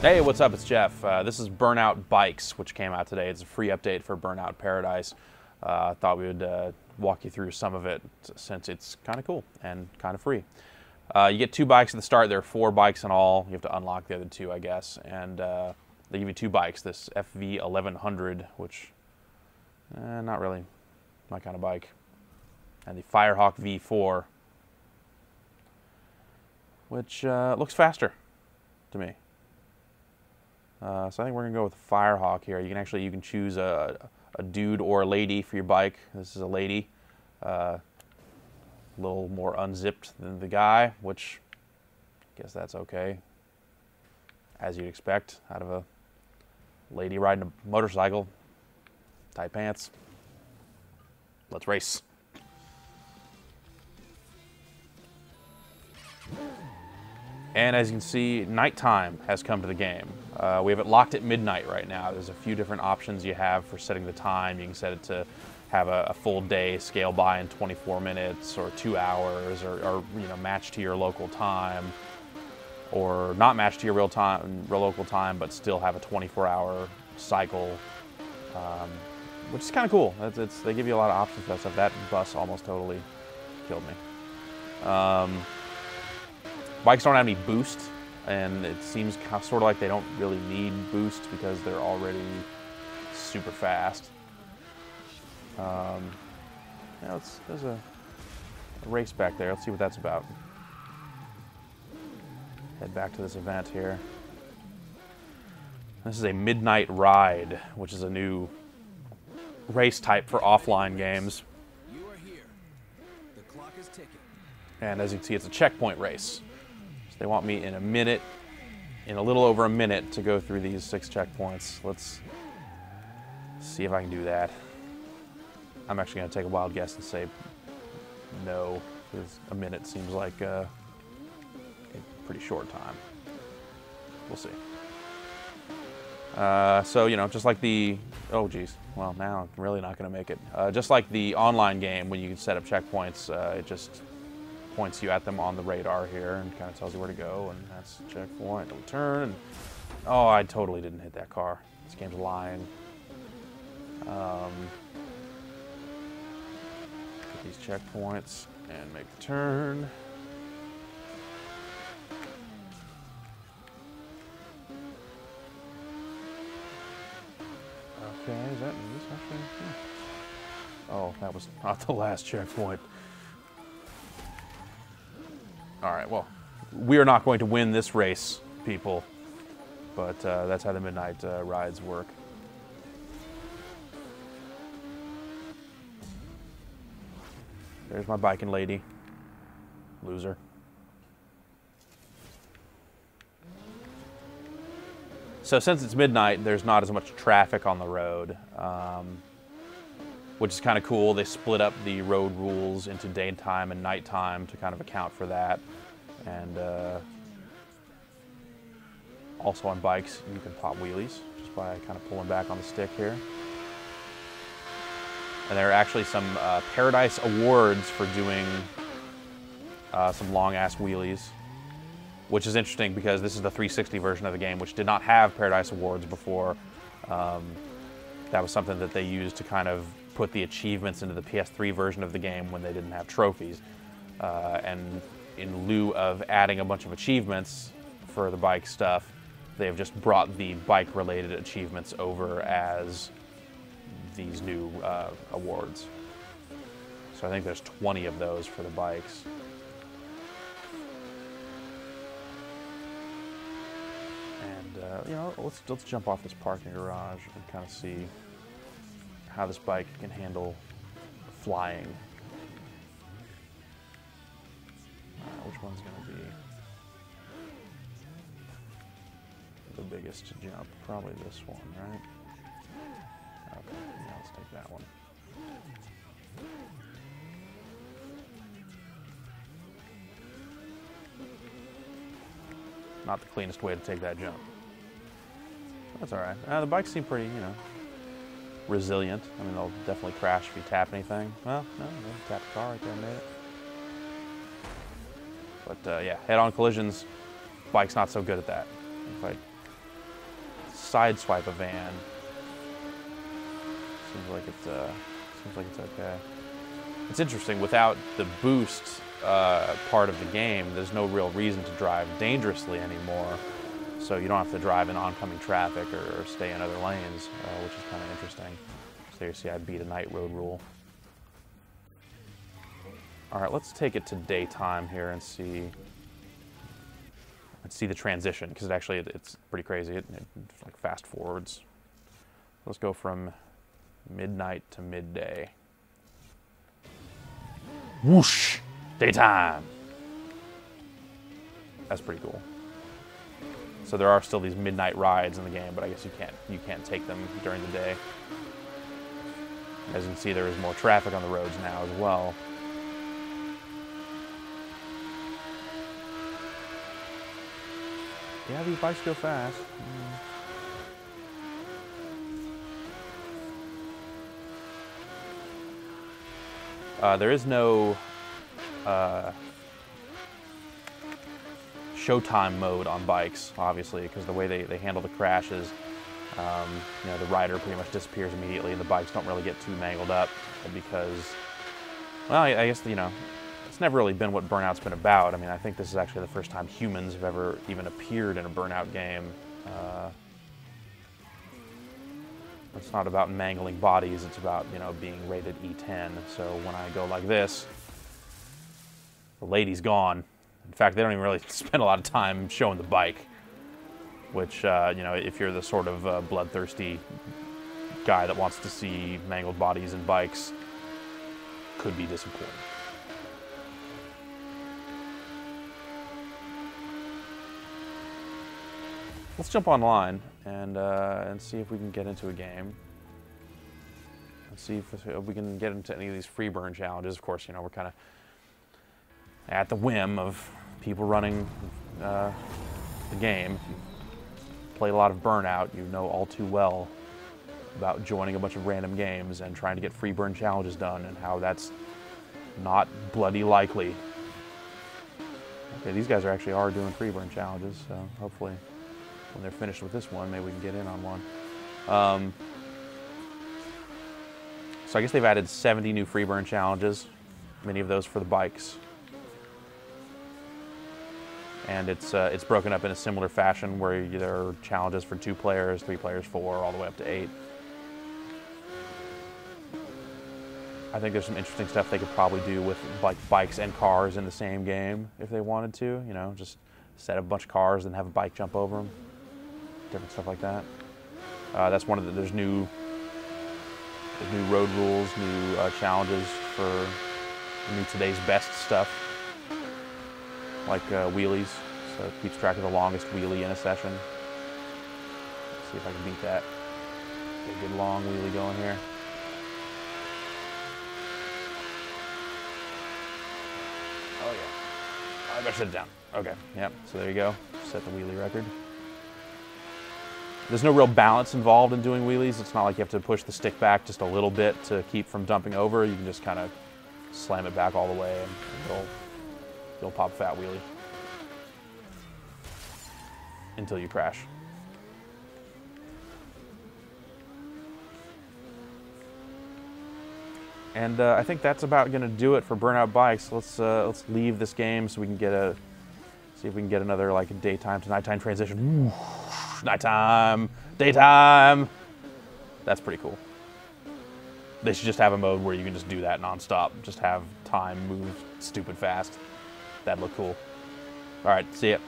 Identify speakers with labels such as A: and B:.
A: Hey, what's up? It's Jeff. This is Burnout Bikes, which came out today. It's a free update for Burnout Paradise. I thought we would walk you through some of it since it's kind of cool and kind of free. You get 2 bikes at the start. There are 4 bikes in all. You have to unlock the other 2, I guess. And they give you 2 bikes. This FV 1100, which not really my kind of bike, and the Firehawk V4, which looks faster to me. So I think we're gonna go with the Firehawk here. You can choose a dude or a lady for your bike. This is a lady, a little more unzipped than the guy, which I guess that's okay, as you'd expect out of a lady riding a motorcycle. Tight pants. Let's race. And as you can see, nighttime has come to the game. We have it locked at midnight right now. There's a few different options you have for setting the time. You can set it to have a full day, scale by in 24 minutes or 2 hours, or match to your local time, or not match to your real local time, but still have a 24-hour cycle, which is kind of cool. They give you a lot of options for that stuff. That bus almost totally killed me. Bikes don't have any boost, and it seems sort of like they don't really need boost because they're already super fast. There's a race back there. Let's see what that's about. Head back to this event here. This is a midnight ride, which is a new race type for offline games.
B: You are here. The clock is ticking.
A: And as you can see, it's a checkpoint race. They want me in a little over a minute to go through these 6 checkpoints. Let's see if I can do that. I'm actually going to take a wild guess and say no, because a minute seems like a pretty short time. We'll see. So, just like the, oh geez, well now I'm really not going to make it. Just like the online game, when you set up checkpoints, it just points you at them on the radar here and kind of tells you where to go, and that's the checkpoint. It'll turn, and oh, I totally didn't hit that car. This game's lying. Get these checkpoints and make the turn. Okay, is this actually? Oh, that was not the last checkpoint. All right, well, we are not going to win this race, people, but that's how the midnight rides work. There's my biking lady. Loser. So since it's midnight, there's not as much traffic on the road, which is kind of cool. They split up the road rules into daytime and nighttime to kind of account for that. And also on bikes, you can pop wheelies just by kind of pulling back on the stick here. And there are actually some Paradise Awards for doing some long-ass wheelies, which is interesting because this is the 360 version of the game, which did not have Paradise Awards before. That was something that they used to kind of put the achievements into the PS3 version of the game when they didn't have trophies. And in lieu of adding a bunch of achievements for the bike stuff, they have just brought the bike-related achievements over as these new awards. So I think there's 20 of those for the bikes. And let's jump off this parking garage and kind of see how this bike can handle flying. Which one's going to be the biggest jump? Probably this one, right? Okay, yeah, let's take that one. Not the cleanest way to take that jump. That's all right. The bikes seem pretty, resilient. I mean, they'll definitely crash if you tap anything. Well, no, they tapped the car right there and made it. But yeah, head-on collisions, bike's not so good at that. If I sideswipe a van. Seems like it's okay. It's interesting. Without the boost part of the game, there's no real reason to drive dangerously anymore. So you don't have to drive in oncoming traffic or stay in other lanes, which is kind of interesting. So you see, I beat a night road rule. All right, let's take it to daytime here and see. Let's see the transition, because it's pretty crazy. It like fast forwards. Let's go from midnight to midday. Whoosh! Daytime! That's pretty cool. So there are still these midnight rides in the game, but I guess you can't take them during the day. As you can see, there is more traffic on the roads now as well. Yeah, these bikes go fast. There is no showtime mode on bikes, obviously, because the way they handle the crashes, you know, the rider pretty much disappears immediately, and the bikes don't really get too mangled up because, well, I guess, you know, it's never really been what Burnout's been about. I mean, I think this is actually the first time humans have ever even appeared in a Burnout game. It's not about mangling bodies, it's about, you know, being rated E10. So when I go like this, the lady's gone. In fact, they don't even really spend a lot of time showing the bike, which, you know, if you're the sort of bloodthirsty guy that wants to see mangled bodies and bikes, could be disappointing. Let's jump online and see if we can get into a game. Let's see if we can get into any of these free burn challenges. Of course, you know, we're kind of at the whim of people running the game. If you've played a lot of Burnout, you know all too well about joining a bunch of random games and trying to get free burn challenges done and how that's not bloody likely. Okay, these guys are doing free burn challenges, so hopefully when they're finished with this one, maybe we can get in on one. So I guess they've added 70 new free burn challenges, many of those for the bikes. And it's broken up in a similar fashion where there are challenges for 2 players, 3 players, 4, all the way up to 8. I think there's some interesting stuff they could probably do with like bikes and cars in the same game if they wanted to. You know, just set up a bunch of cars and have a bike jump over them. Different stuff like that. That's one of the, there's new road rules, new challenges for new today's best stuff, like wheelies. So it keeps track of the longest wheelie in a session. Let's see if I can beat that. Get a good long wheelie going here. Oh yeah. I better set it down. Okay, yep, so there you go. Set the wheelie record. There's no real balance involved in doing wheelies. It's not like you have to push the stick back just a little bit to keep from dumping over. You can just kind of slam it back all the way and you'll pop a fat wheelie until you crash. And I think that's about going to do it for Burnout Bikes. Let's leave this game so we can see if we can get another like daytime to nighttime transition. Ooh. Nighttime, daytime. That's pretty cool. They should just have a mode where you can just do that nonstop. Just have time move stupid fast. That'd look cool. All right, see ya.